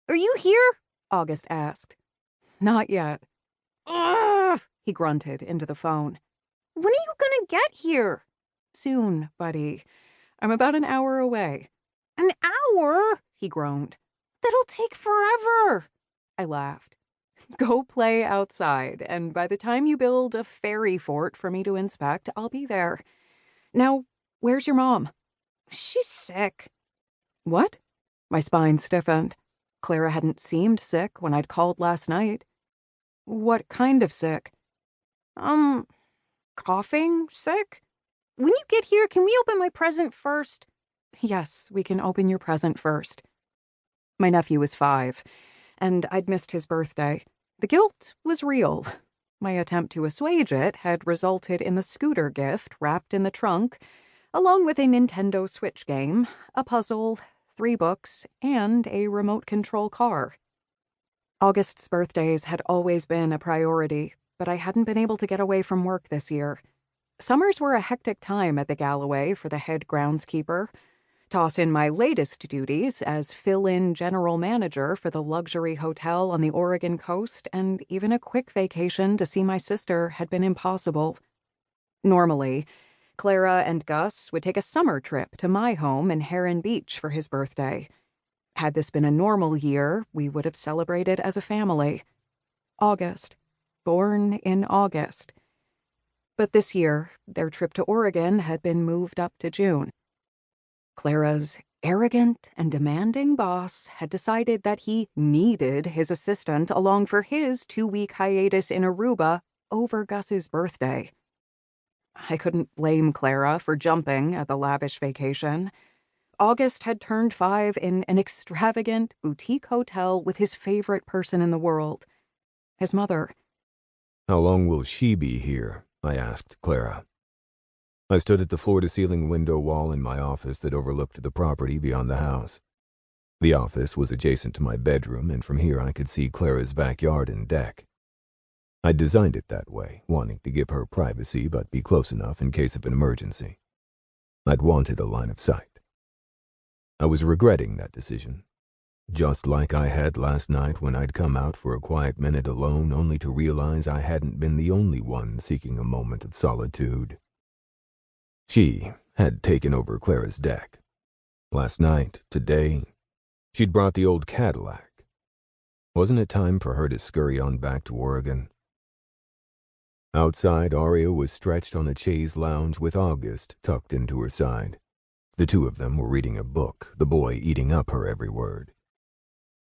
Are you here? August asked. Not yet. Ugh, he grunted into the phone. When are you gonna get here? Soon, buddy. I'm about an hour away. An hour? He groaned. That'll take forever. I laughed. Go play outside, and by the time you build a fairy fort for me to inspect, I'll be there. Now, where's your mom? She's sick. What? My spine stiffened. Clara hadn't seemed sick when I'd called last night. What kind of sick? Coughing sick? When you get here, can we open my present first? Yes, we can open your present first. My nephew was 5, and I'd missed his birthday. The guilt was real. My attempt to assuage it had resulted in the scooter gift wrapped in the trunk, along with a Nintendo Switch game, a puzzle, 3 books, and a remote control car. August's birthdays had always been a priority, but I hadn't been able to get away from work this year. Summers were a hectic time at the Galloway for the head groundskeeper. Toss in my latest duties as fill-in general manager for the luxury hotel on the Oregon coast, and even a quick vacation to see my sister had been impossible. Normally, Clara and Gus would take a summer trip to my home in Heron Beach for his birthday. Had this been a normal year, we would have celebrated as a family. August. Born in August. But this year, their trip to Oregon had been moved up to June. Clara's arrogant and demanding boss had decided that he needed his assistant along for his 2-week hiatus in Aruba over Gus's birthday. I couldn't blame Clara for jumping at the lavish vacation. August had turned 5 in an extravagant boutique hotel with his favorite person in the world, his mother. How long will she be here? I asked Clara. I stood at the floor-to-ceiling window wall in my office that overlooked the property beyond the house. The office was adjacent to my bedroom, and from here I could see Clara's backyard and deck. I'd designed it that way, wanting to give her privacy but be close enough in case of an emergency. I'd wanted a line of sight. I was regretting that decision, just like I had last night when I'd come out for a quiet minute alone only to realize I hadn't been the only one seeking a moment of solitude. She had taken over Clara's deck. Last night, today, she'd brought the old Cadillac. Wasn't it time for her to scurry on back to Oregon? Outside, Aria was stretched on a chaise lounge with August tucked into her side. The two of them were reading a book, the boy eating up her every word.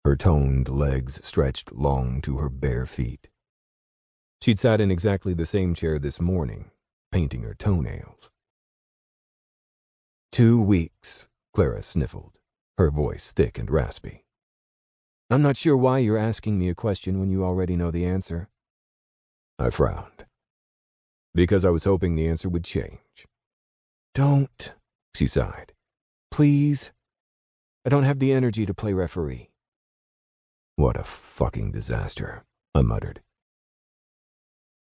Her toned legs stretched long to her bare feet. She'd sat in exactly the same chair this morning, painting her toenails. 2 weeks, Clara sniffled, her voice thick and raspy. I'm not sure why you're asking me a question when you already know the answer. I frowned. Because I was hoping the answer would change. Don't, she sighed. Please. I don't have the energy to play referee. What a fucking disaster, I muttered.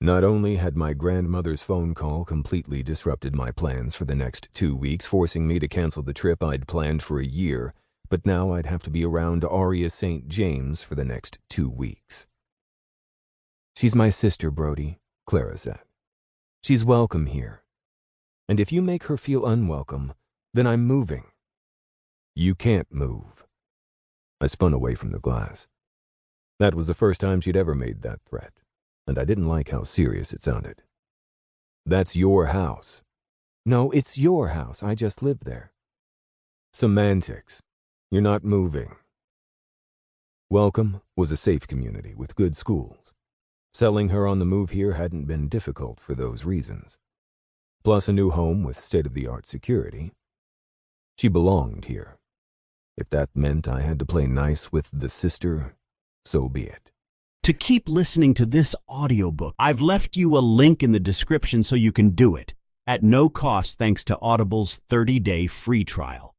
Not only had my grandmother's phone call completely disrupted my plans for the next 2 weeks, forcing me to cancel the trip I'd planned for a year, but now I'd have to be around Aria St. James for the next 2 weeks. She's my sister, Brody, Clara said. She's welcome here. And if you make her feel unwelcome, then I'm moving. You can't move. I spun away from the glass. That was the first time she'd ever made that threat, and I didn't like how serious it sounded. That's your house. No, it's your house. I just live there. Semantics. You're not moving. Welcome was a safe community with good schools. Selling her on the move here hadn't been difficult for those reasons. Plus a new home with state-of-the-art security. She belonged here. If that meant I had to play nice with the sister, so be it. To keep listening to this audiobook, I've left you a link in the description so you can do it, at no cost thanks to Audible's 30-day free trial.